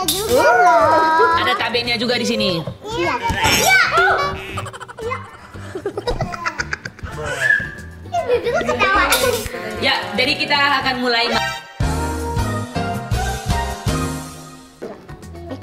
tabelnya juga loh. Ada tabelnya juga di sini. Iya. Iya. Bibi ketawa. Ya, jadi kita akan mulai.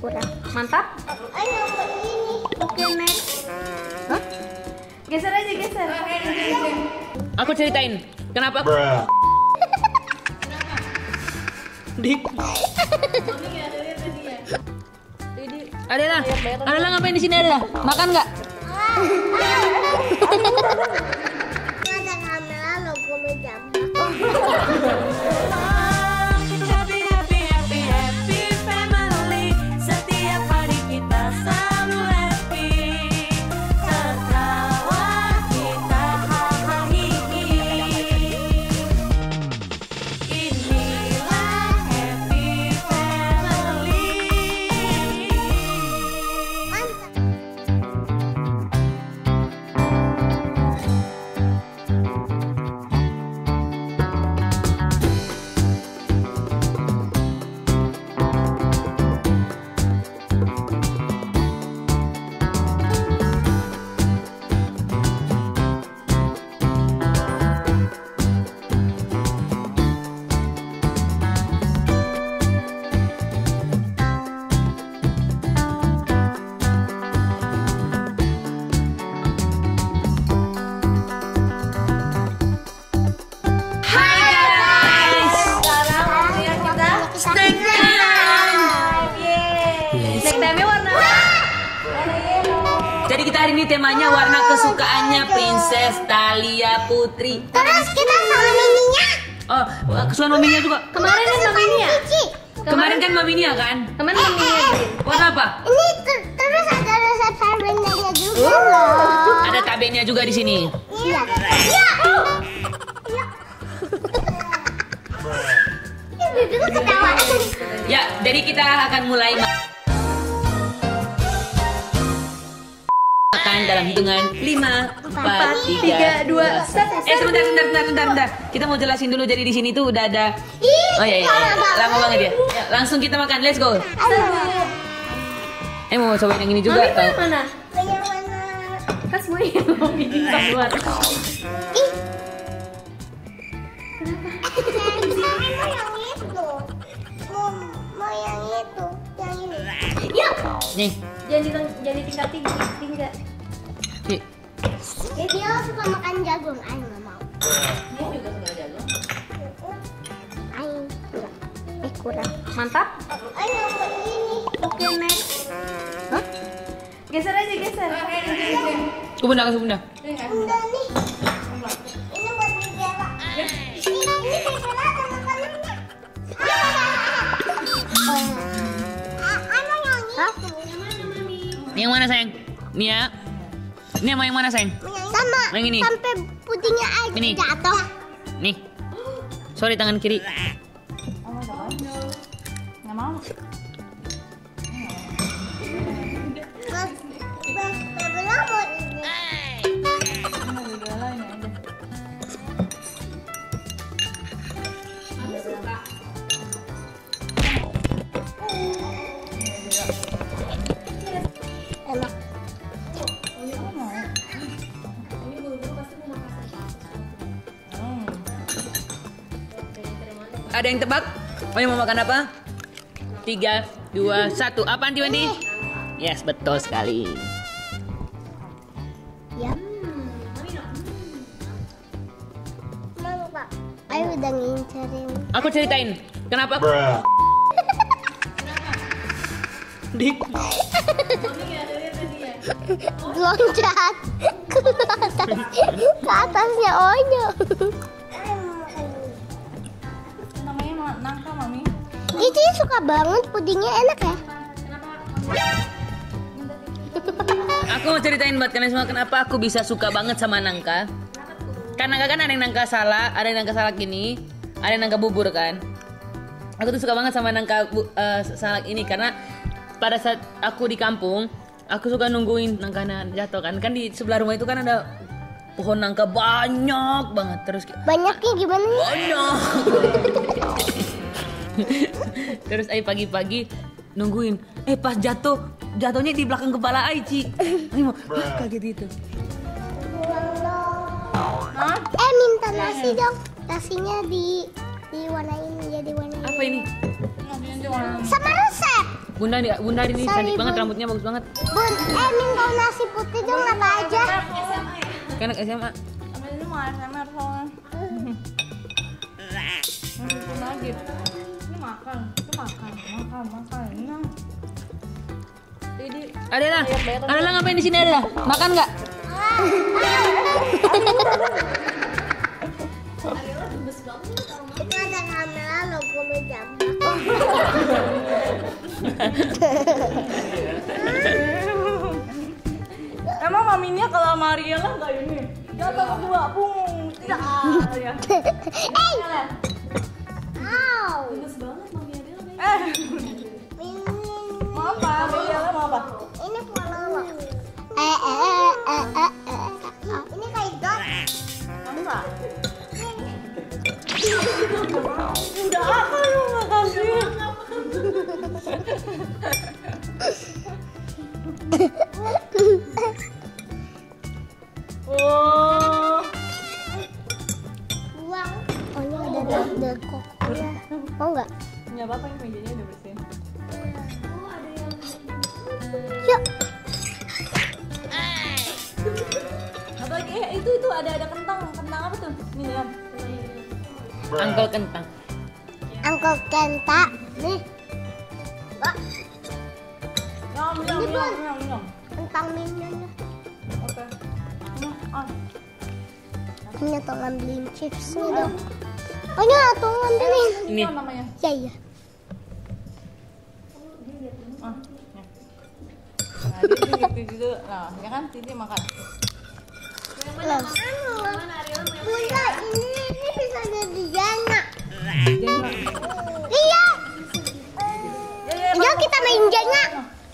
Kurang. Mantap. Ayo ini. Oke, next. Hah? Geser aja, geser. Aku ceritain kenapa. Dik. Adela ngapain di sini Adela? Makan nggak? Ada kamera logo menjambak. Jadi kita hari ini temanya warna kesukaannya Princess Thalia Putri. Terus kita sama mininya. Oh, kesukaan maminya juga. Kemarin kan maminya. Kemarin kan maminya kan? Kemarin maminya bikin. Warna apa? Ini terus ada resep tabelnya juga loh. Ada tabelnya juga di sini. Iya. Iya. Bibi ketawa. Ya, jadi kita akan mulai makan dalam hitungan 5, 4, 3, 2, 1. Sebentar. Kita mau jelasin dulu. Jadi di sini tuh udah ada. Oh iya. Lama banget ya. Ya, langsung kita makan. Let's go. Mau cobain yang ini juga. Mami mana? Yang mana? Kan semuanya mau bikin keluar. Mau yang itu. Mau yang itu. Yang ini. Ya. Nih. Jadi tingkat. Nih. Dia suka makan jagung. Ayo nggak mau. Dia juga suka jagung. Ayo. Kurang. Mantap. Ayo ini. Oke, next. Hah? Geser aja, geser. Ke bunda. Bunda nih. Ini buat Bella. Ini Bella ada makanannya. Ano yang itu? Yang mana sayang? Nih ya. Ini mau yang mana sayang? Sama. Yang ini. Sampai pudingnya aja Ini. jatuh. Nih. Sorry tangan kiri. Nggak mau. Bella mau ini. Enak. Ada yang tebak? Oh, yang mau makan apa? 3, 2, 1. Apaan Wendy? Yes, betul sekali. Ya. Mantap. Ayo udah ngincerin. Aku ceritain kenapa. Dik. Loncat ke atasnya Onyo. Namanya nangka, Mami. Itu suka banget pudingnya enak ya. Aku mau ceritain buat kalian semua kenapa aku bisa suka banget sama nangka. Kan nangka kan ada yang nangka salak, ada yang nangka salak ini, ada yang nangka bubur kan. Aku tuh suka banget sama nangka salak ini karena pada saat aku di kampung, aku suka nungguin nangkanya jatuh kan. Kan di sebelah rumah itu kan ada pohon nangka banyak banget terus. Banyaknya gimana nih? Banyak. Terus pagi-pagi nungguin. Pas jatuhnya di belakang kepala Aici. Ini mau kaget gitu. Minta nasi dong. Nasinya diwarnain jadi warna Apa ini? sama resep. Bunda ini cantik banget, rambutnya bagus banget. Bun, minta nasi putih dong apa aja. Kayak anak SMA. Ini mau ASMR soalnya. Itu lagi. Ini makan. Itu makan. Nah. Jadi Adela ngapain di sini Adela? Makan nggak? Itu ada kamera logo jambak. emang maminya kalau sama Ariela nggak ini? Jatuh kedua, pung. Tidak. Ya. Au. Mau apa? Ariela mau apa? Ini follow. Ini kayak dot. Enggak. Udah apa lu nggak kasih? Oh. Buang. Oh ini ada koknya. Mau nggak? Nggak apa-apa, yang mejanya udah bersih. Yuk. Apa lagi? Itu ada kentang apa tuh? Ini lihat. Angkel kentang. Angkol kenta. Nih. Wah, Nyam. kentang minyak. Oke. Ini tuh ngambilin chips nih dong. Oh ini tuh ngambilin. Ini. Apa namanya? Ya iya. Nah, dia gitu. Nah, ya kan Titi makan. Loh. Bunda ini bisa jadi jana. Iya. Yuk kita main jana.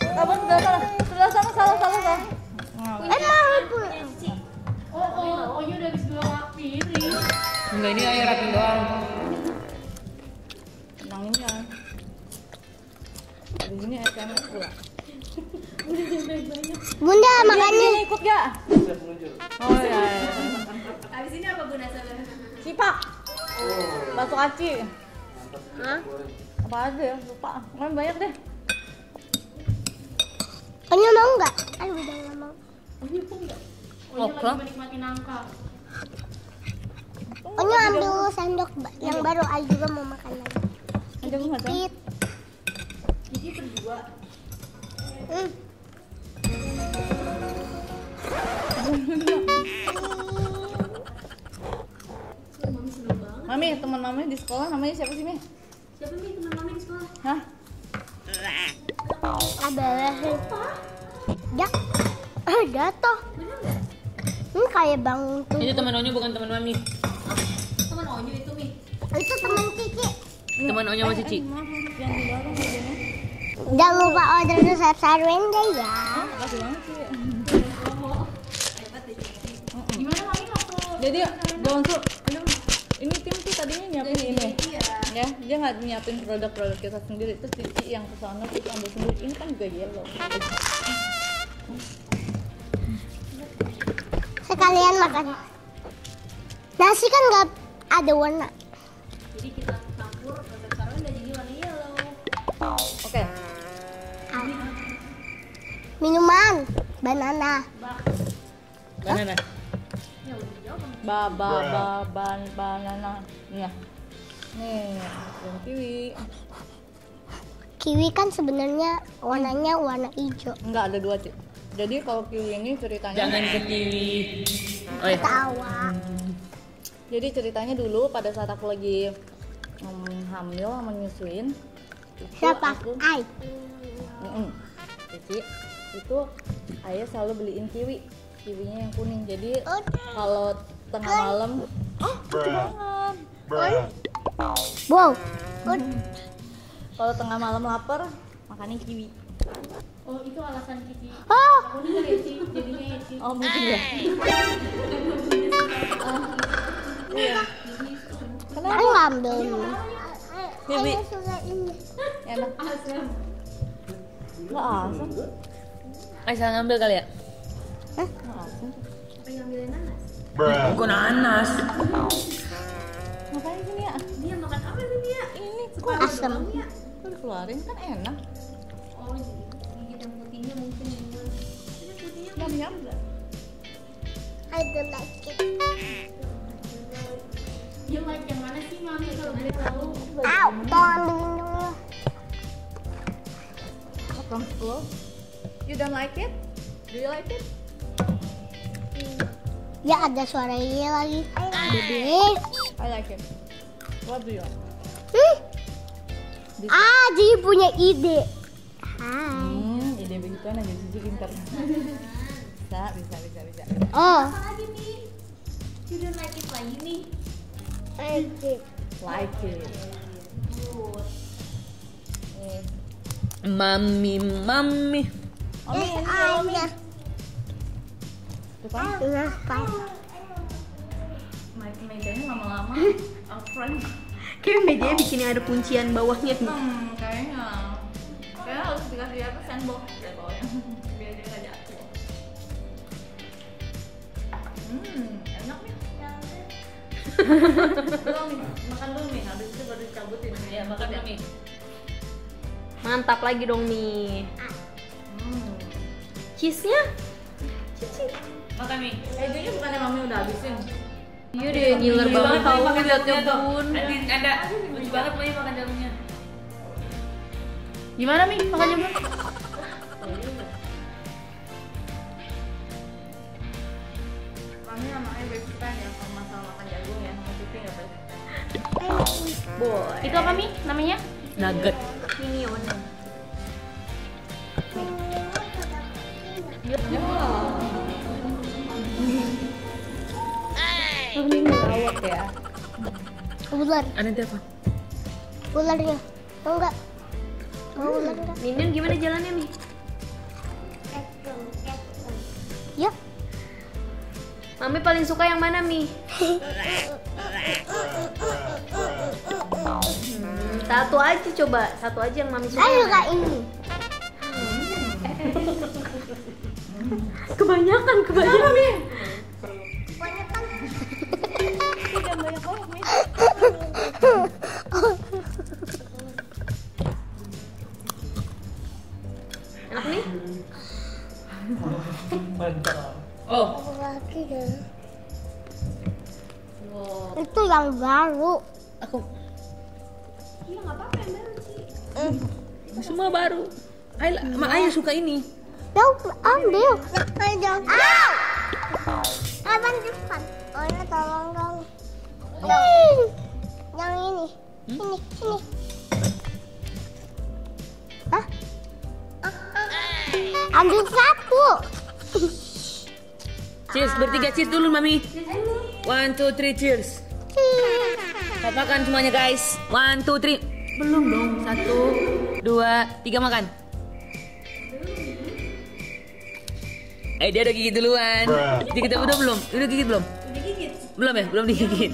Kamu sudah salah. Emang Bu. Oh, udah habis dua piring. Enggak, ini air rapin doang. Nangin ya. Di sini SMS pula. Bunda makannya. Ini ikut gak? Oh ya. Habis ini apa Bunda? Cipak. Bakso aci. Hah? Apa aja ya? Lupa. Kan banyak deh. Punya mau nggak? Aduh udah nggak mau. Apa? Menikmati nangka. Punya ambil sendok yang baru. Ayo juga mau makan lagi. Ada nggak tahu. Pit. Jadi berdua. Mami, teman mami di sekolah namanya siapa sih, Mi? Siapa nih teman mami di sekolah? Hah? Ada Jak. Jatuh. Ini kayak bang tuh. Itu teman Onyo bukan teman Mami. Teman Onyo itu Mi. Itu teman Cici. Teman Onyo sama Cici. Yang di warung harganya. Jangan lupa order resep sarwenda ya. Makasih banget sih. Gimana mami waktu? Jadi, jangan tuh. Ini tim tuh tadinya nyiapin ini. Ya, dia nggak nyiapin produk-produk kita sendiri. Terus Cici yang kesana terus ambil sendiri. Ini kan juga yellow. Sekalian makan. Nasi kan nggak ada warna. Jadi kita campur resep sarwen dan jadi warna yellow. Oke. Minuman. Banana. Banana. Ya udah dijawab. Banana. Nih ya. Nih, dan kiwi. Kiwi kan sebenarnya warnanya warna hijau. Enggak, ada dua, Cik. Jadi kalau kiwi ini ceritanya Jangan ke kiwi. Oh iya. Tawa. Jadi ceritanya dulu pada saat aku lagi hamil sama nyusuin itu Siapa? aku Ai. Cici itu ayah selalu beliin kiwinya yang kuning. Jadi Udah. kalau tengah malam lucu banget. Wow. Kalau tengah malam lapar makannya kiwi. Oh itu alasan Cici. Oh. Aku dengar ya Ci, jadinya ya Ci. Oh mungkin ya. Iya. Aku ngambil ini. Kiwi Ayah suka ini. enak. Asam. Nggak asam. Ay, salah ngambil kali ya? Nggak asam. Apa yang ngambilin nanas? Bukan nanas. Ngapain sini ya? Dia makan apa sih dia? Ini Kok asam? kok dikeluarin kan enak. Oh, gigit yang putihnya mungkin yang ini putihnya Yum. I don't like it. dia like yang mana sih mami kalau boleh tahu? Ow, tolong dulu. From school. You don't like it? Do you like it? Ya ada suara iya lagi. Bebe. I like it. What do you like? Dia punya ide. Hai. Ide begituan aja Cici pintar. Bisa. Oh, Apa lagi nih? You don't like it lagi nih? like it. Like it. Good. Mami. Mami, Ada. tuh kan? Kenapa? Mejanya lama-lama our friend. Kayak media bikin ada kuncian bawahnya nih. Kayaknya harus dikasih apa sandbox ya bawahnya biar dia nggak jatuh. Enak nih. Belum nih, makan dulu nih, habis itu baru dicabutin. Ya makan dulu nih. Mantap lagi dong nih. Cheese-nya? Cici. Makan nih. Egonya bukannya mami udah habisin. Iya deh, ngiler banget tahu liatnya bun. Ada lucu banget Mami makan jamunya. Gimana Mi? Makan jamu? Mami sama ayah basic kan ya kalau masalah makan jagung ya, sama Cici nggak basic. Boy. Itu apa Mi? Namanya? Nugget. Minion. Ini ngelawak ya. Ular. Ada telepon. Ularnya. Enggak. Ular enggak. Minion gimana jalannya Mi? Ya. Mami paling suka yang mana Mi? Satu aja coba, satu aja yang Mami suka. Saya yang suka mana? ini. Kebanyakan. Jangan banyak banget nih. Enak nih? Oh, Lagi deh. Itu yang baru. aku Iya nggak apa-apa yang baru Ci. semua baru. Ayah suka ini. Yuk, ambil. Jangan. Kapan depan? Oh, ini tolong dong. Yang ini. Sini. Hah? Ambil satu. Cheers, bertiga cheers dulu Mami. 1, 2, 3 cheers. Kita makan semuanya guys. 1, 2, 3. Belum dong. 1, 2, 3 makan. Dia udah gigit duluan. Jadi kita udah belum? Udah gigit belum? Udah gigit. Belum ya? Belum digigit.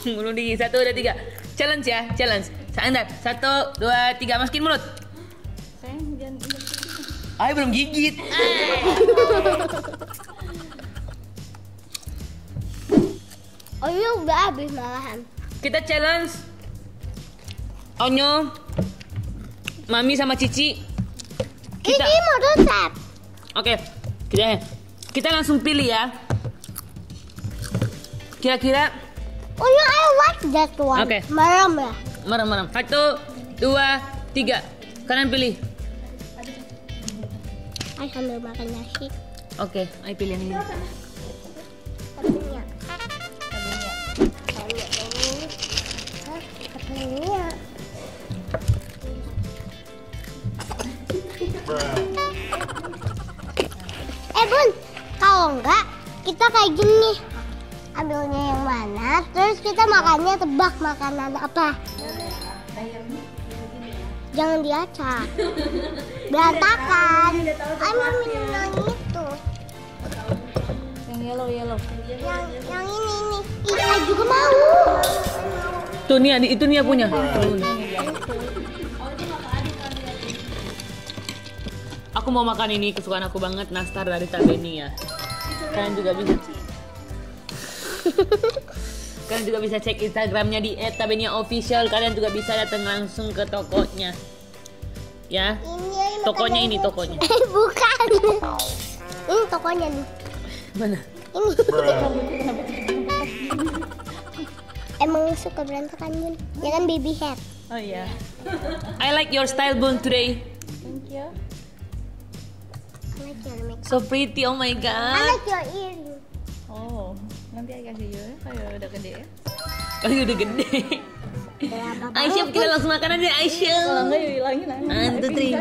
Belum digigit. 1, 2, 3. Challenge ya, challenge. Sebentar. 1, 2, 3 masukin mulut. Sayang jangan Ay belum gigit. Oh, ini udah habis malahan. Kita challenge Onyo, Mami sama Cici. Ini mau resep. Oke, kita langsung pilih ya. Kira-kira Oh, yeah, I like that one. Oke. Merem ya. merem. 1, 2, 3. Kalian pilih. Ay, sambil makan nasi. Oke, ayo pilih yang ini. Katanya. Katanya. Bun, kalau enggak kita kayak gini. Ambilnya yang mana, terus kita makannya tebak makanan apa. Jangan diacak. Berantakan. Mau minum yang itu. yang yellow. Yang ini. Ika juga mau. Tuh Nia, itu Nia punya. Tuh. Aku mau makan ini, kesukaan aku banget, nastar dari Tabenia. Kalian juga bisa. Kalian juga bisa cek Instagramnya di @tabenia_official. Kalian juga bisa datang langsung ke tokonya. Ya. Ini Tokonya ini tokonya. Bukan. Ini tokonya nih. Mana? Ini. Emang suka berantakan Bun? Ya kan baby hair. Oh iya. I like your style Bun today. Thank you. I like your makeup. So pretty, oh my I god. like your earring. Oh, nanti I kasih you ya, kayak udah gede ya. Kali udah gede. Berapa Aisyah, kita langsung makan aja Aisyah. Kalau enggak ya hilangin aja. One, two, three.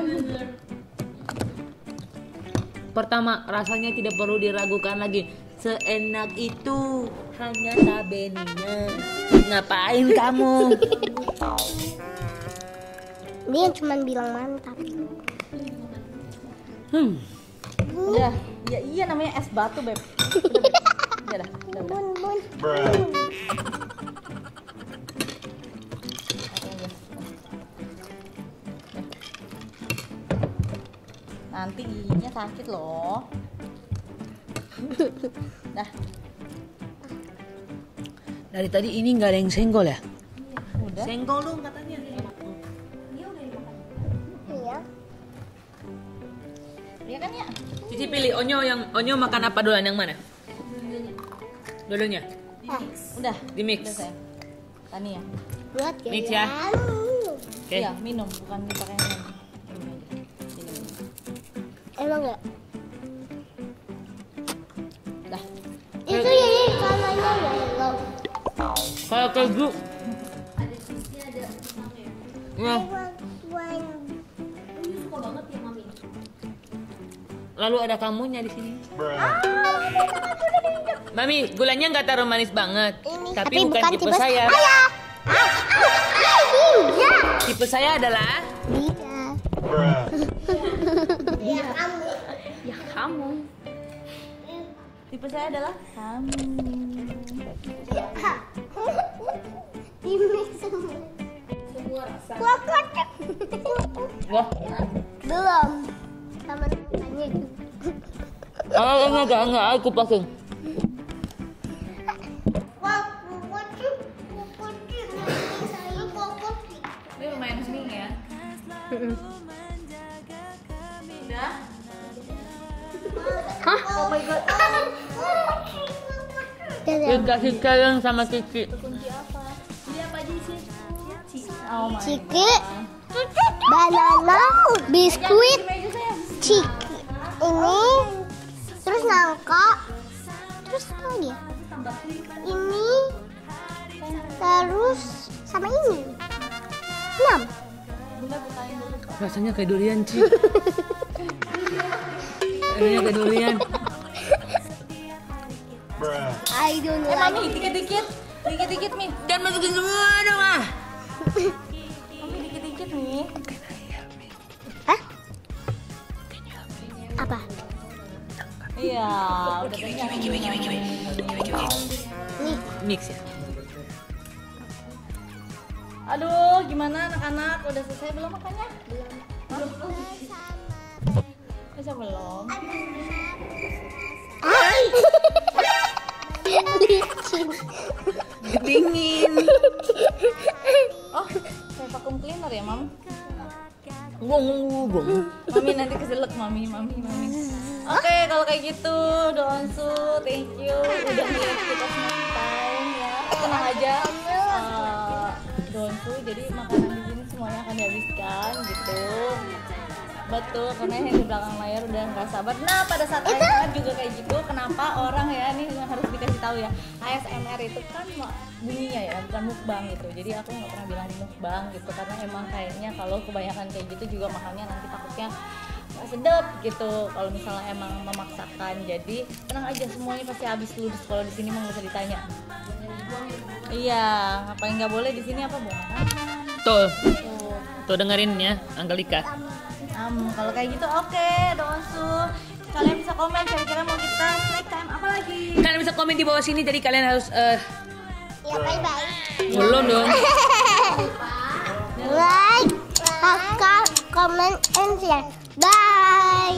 Pertama, rasanya tidak perlu diragukan lagi. Seenak itu hanya Tabenia. Ngapain kamu? Dia cuma bilang mantap. Udah, ya iya namanya es batu, Beb. Udah, Beb. Udah dah, udah. Bun, Bun. Nanti giginya sakit loh. Dah, Dari tadi ini nggak ada yang senggol ya? udah. Senggol dong katanya. Iya. Iya kan ya? Cici pilih Onyo makan apa duluan, yang mana? Dulunya. Udah. Di mix. Udah sayang. Tani ya. Buat Mix ya. Oke. Iya, minum bukan dipakai minum. Ini aja. Minum. Emang enggak? Dah. Itu jadi kalanya yellow. Kalau keju, Ada cheese-nya, ada pisangnya. ya. Ini suka banget ya Mami. Lalu ada kamunya di sini. Mami, gulanya nggak terlalu manis banget. Ini. Tapi bukan tipe saya. Iya. Tipe saya adalah Iya. Kamu. Ya kamu. Tipe saya adalah kamu. Ini semua. Semua rasa. Gua kocok. wah, Belum. Sama namanya itu. enggak, aku pasang. Ini lumayan sering ya. Udah. Hah? Oh my god. Dikasih kalian sama Cici. Kunci apa? Beli apa aja sih? Oh my Ciki, banana, biskuit, meja sayang. ciki. Ini, terus nangka, terus apa lagi ya? Ini, terus sama ini. 6. Bunda bukain dulu. Rasanya kayak durian, Ci. Rasanya kayak durian. I don't Mami, like. dikit-dikit. Dikit-dikit, Mi. Dan masukin semua dong, ah. Mami, dikit-dikit, Mi. Hah? Apa? Iya, udah kenyang. Nih, Mix ya. Aduh, gimana anak-anak? Udah selesai belum makannya? Belum. Masa belum? licin. Dingin. Oh, kayak vacuum cleaner ya, Mam? Gong. Mami nanti keselak, Mami. Oke, kalau kayak gitu, Donsu, thank you udah lihat kita snack time ya. Tenang aja, Donsu. Jadi makanan di sini semuanya akan dihabiskan gitu. Betul, karena yang di belakang layar udah nggak sabar. Nah, pada saat ASMR juga kayak gitu. Kenapa orang ya, ini yang harus dikasih tahu ya. ASMR itu kan bunyinya ya, bukan mukbang gitu. Jadi aku nggak pernah bilang mukbang gitu, karena emang kayaknya kalau kebanyakan kayak gitu juga makannya nanti takutnya nggak sedap gitu. Kalau misalnya emang memaksakan, jadi tenang aja, semuanya pasti habis ludes. Kalau di sini mah nggak usah ditanya. Iya, ngapain nggak boleh di sini apa buang makanan. Tuh, Tuh. tuh dengerin ya, Anggelika. Kalau kayak gitu oke, Donsu. Kalian bisa komen kira-kira mau kita snack time apa lagi? Kalian bisa komen di bawah sini, jadi kalian harus Ya bye-bye. belum dong. Like, kakak, comment, and share. Bye.